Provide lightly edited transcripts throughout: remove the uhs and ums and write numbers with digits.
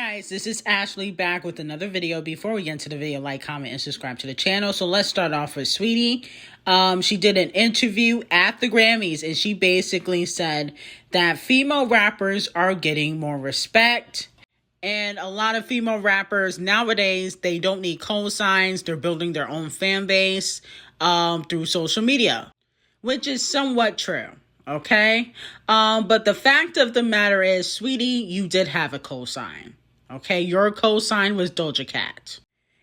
Guys, this is Ashley back with another video. Before we get into the video, like, comment, and subscribe to the channel. So let's start off with Saweetie. She did an interview at the Grammys and she basically said that female rappers are getting more respect. And a lot of female rappers nowadays, they don't need cosigns. They're building their own fan base through social media, which is somewhat true. Okay. But the fact of the matter is, Saweetie, you did have a cosign. Okay. Your cosign was Doja Cat.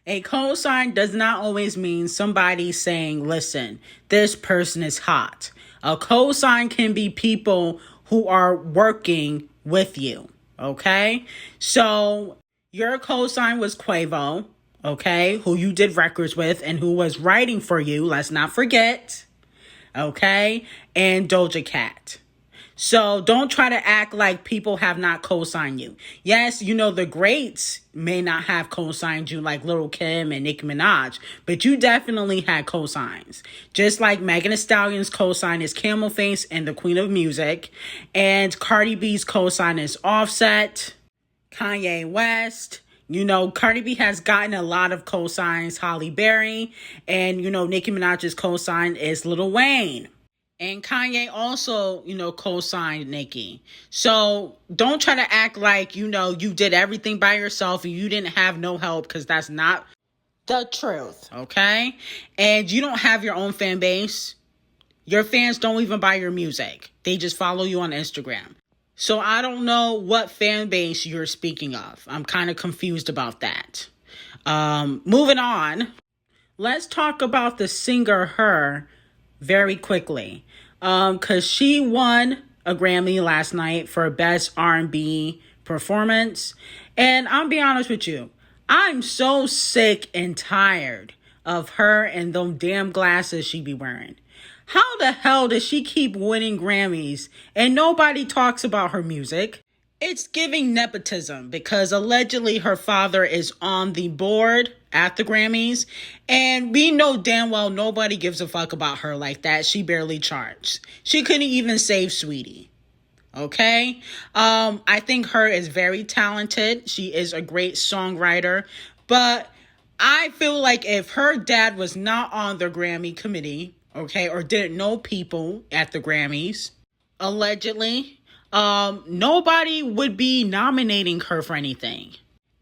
A cosign does not always mean somebody saying, listen, this person is hot. A cosign can be people who are working with you. Okay. So your cosign was Quavo. Okay. Who you did records with and who was writing for you. Let's not forget. Okay, and Doja Cat. So don't try to act like people have not co-signed you. Yes, you know, the greats may not have co-signed you like Lil' Kim and Nicki Minaj, but you definitely had co-signs. Just like Megan Thee Stallion's co-sign is Camel Face and the Queen of Music, and Cardi B's co-sign is Offset, Kanye West. You know, Cardi B has gotten a lot of cosigns, Halle Berry, and, you know, Nicki Minaj's cosign is Lil Wayne. And Kanye also, you know, co-signed Nicki. So don't try to act like, you know, you did everything by yourself and you didn't have no help, because that's not the truth, okay? And you don't have your own fan base. Your fans don't even buy your music. They just follow you on Instagram. So I don't know what fan base you're speaking of. I'm kind of confused about that. Moving on. Let's talk about the singer H.E.R. very quickly. Because she won a Grammy last night for Best R&B Performance. And I'll be honest with you. I'm so sick and tired of her and them damn glasses she be wearing. How the hell does she keep winning Grammys and nobody talks about her music? It's giving nepotism because allegedly her father is on the board at the Grammys. And we know damn well nobody gives a fuck about her like that. She barely charts. She couldn't even save Saweetie. Okay? I think H.E.R. is very talented. She is a great songwriter. But I feel like if her dad was not on the Grammy committee, okay, or didn't know people at the Grammys, allegedly, nobody would be nominating her for anything.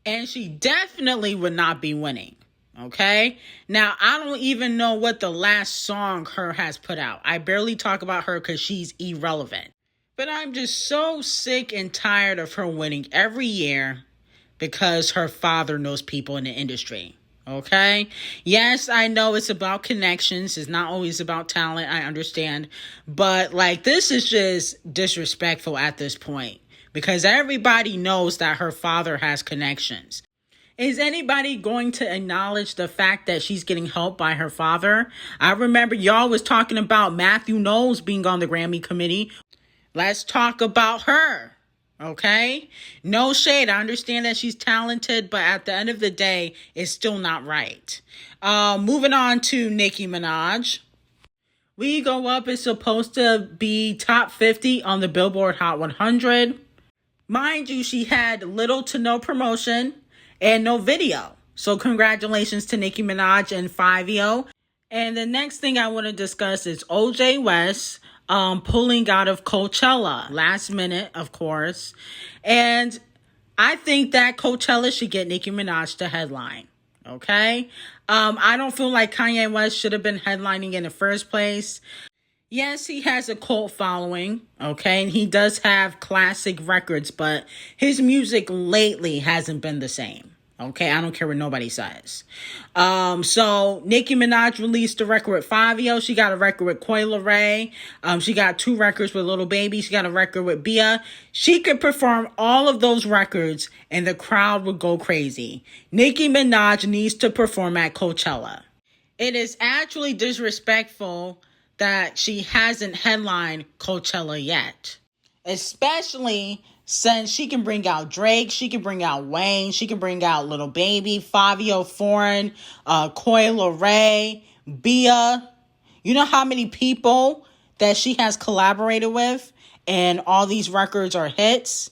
And she definitely would not be winning, okay? Now, I don't even know what the last song H.E.R. has put out. I barely talk about her because she's irrelevant. But I'm just so sick and tired of her winning every year because her father knows people in the industry. Okay. Yes, I know it's about connections. It's not always about talent. I understand. But like, this is just disrespectful at this point because everybody knows that her father has connections. Is anybody going to acknowledge the fact that she's getting help by her father? I remember y'all was talking about Matthew Knowles being on the Grammy committee. Let's talk about her. Okay, no shade. I understand that she's talented, but at the end of the day, it's still not right. Moving on to Nicki Minaj. We Go Up is supposed to be top 50 on the Billboard Hot 100. Mind you, she had little to no promotion and no video. So congratulations to Nicki Minaj and Fivio. And the next thing I want to discuss is OJ West pulling out of Coachella last minute, of course. And I think that Coachella should get Nicki Minaj to headline. Okay. I don't feel like Kanye West should have been headlining in the first place. Yes, he has a cult following. Okay. And he does have classic records, but his music lately hasn't been the same. Okay, I don't care what nobody says. So Nicki Minaj released a record with Fivio. She got a record with Coi Leray. She got 2 records with Lil Baby. She got a record with Bia. She could perform all of those records and the crowd would go crazy. Nicki Minaj needs to perform at Coachella. It is actually disrespectful that she hasn't headlined Coachella yet. Especially since she can bring out Drake, she can bring out Wayne, she can bring out Lil Baby, Fivio Foreign, Coi Leray, Bia. You know how many people that she has collaborated with and all these records are hits?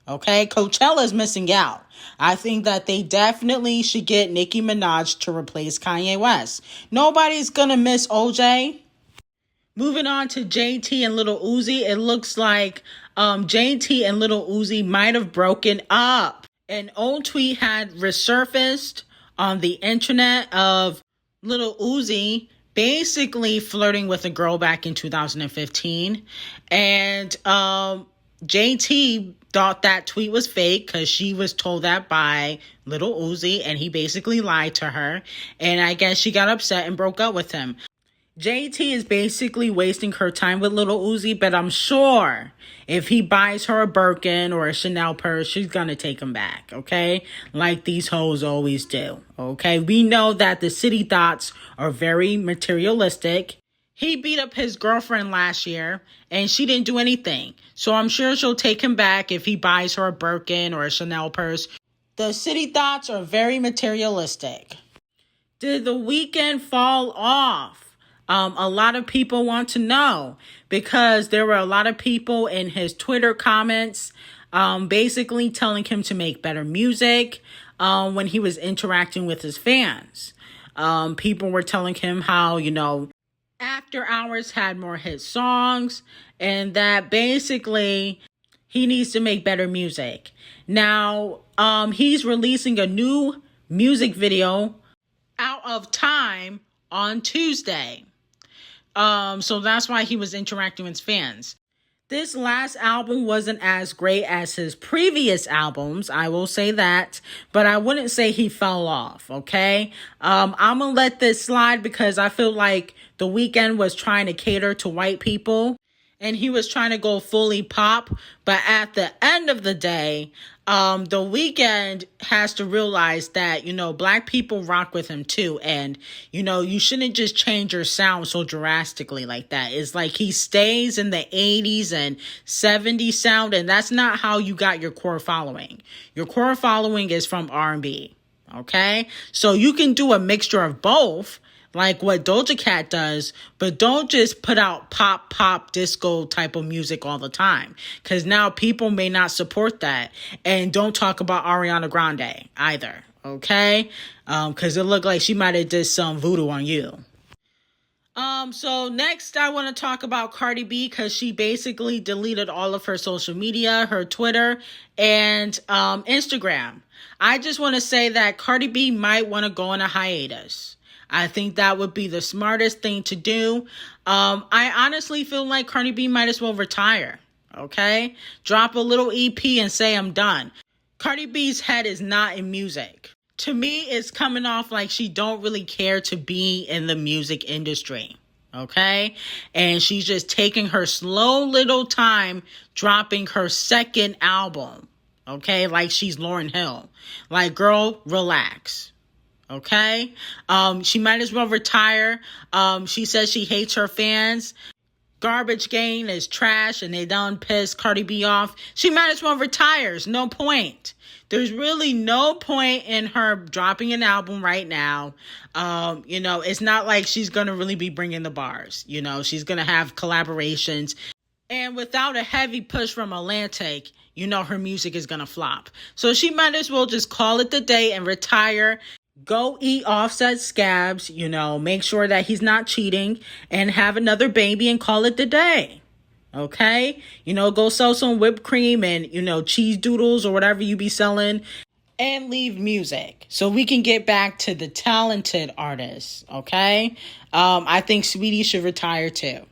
Okay, Coachella is missing out. I think that they definitely should get Nicki Minaj to replace Kanye West. Nobody's gonna miss OJ. Moving on to JT and Lil Uzi, it looks like JT and Lil Uzi might have broken up. An old tweet had resurfaced on the internet of Lil Uzi basically flirting with a girl back in 2015. And JT thought that tweet was fake because she was told that by Lil Uzi, and he basically lied to her. And I guess she got upset and broke up with him. JT is basically wasting her time with Lil Uzi, but I'm sure if he buys her a Birkin or a Chanel purse, she's gonna take him back, okay? Like these hoes always do, okay? We know that the city thoughts are very materialistic. He beat up his girlfriend last year, and she didn't do anything. So I'm sure she'll take him back if he buys her a Birkin or a Chanel purse. The city thoughts are very materialistic. Did the Weeknd fall off? A lot of people want to know because there were a lot of people in his Twitter comments basically telling him to make better music when he was interacting with his fans. People were telling him how, After Hours had more hit songs and that basically he needs to make better music. Now, he's releasing a new music video, Out of Time, on Tuesday. So that's why he was interacting with his fans. This last album wasn't as great as his previous albums, I will say that, but I wouldn't say he fell off, okay? I'm gonna let this slide because I feel like The Weeknd was trying to cater to white people and he was trying to go fully pop, but at the end of the day, The Weeknd has to realize that, black people rock with him too. And, you shouldn't just change your sound so drastically like that. It's like he stays in the 80s and 70s sound, and that's not how you got your core following. Your core following is from R&B, okay? So you can do a mixture of both, like what Doja Cat does, but don't just put out pop, disco type of music all the time. Because now people may not support that. And don't talk about Ariana Grande either, okay? Because it looked like she might have did some voodoo on you. So next I want to talk about Cardi B because she basically deleted all of her social media, her Twitter, and Instagram. I just want to say that Cardi B might want to go on a hiatus. I think that would be the smartest thing to do. I honestly feel like Cardi B might as well retire, okay? Drop a little EP and say I'm done. Cardi B's head is not in music. To me, it's coming off like she don't really care to be in the music industry, okay? And she's just taking her slow little time dropping her second album, okay? Like she's Lauryn Hill. Like, girl, relax. Okay? She might as well retire. She says she hates her fans. Garbage Gang is trash and they done pissed Cardi B off. She might as well retire. No point. There's really no point in her dropping an album right now. It's not like she's going to really be bringing the bars. She's going to have collaborations. And without a heavy push from Atlantic, her music is going to flop. So she might as well just call it the day and retire. Go eat Offset scabs, make sure that he's not cheating and have another baby and call it the day. Okay? Go sell some whipped cream and, cheese doodles or whatever you be selling and leave music so we can get back to the talented artists. Okay? I think Saweetie should retire too.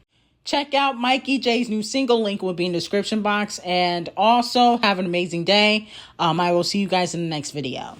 Check out Mikey J's new single. Link will be in the description box. And also have an amazing day. I will see you guys in the next video.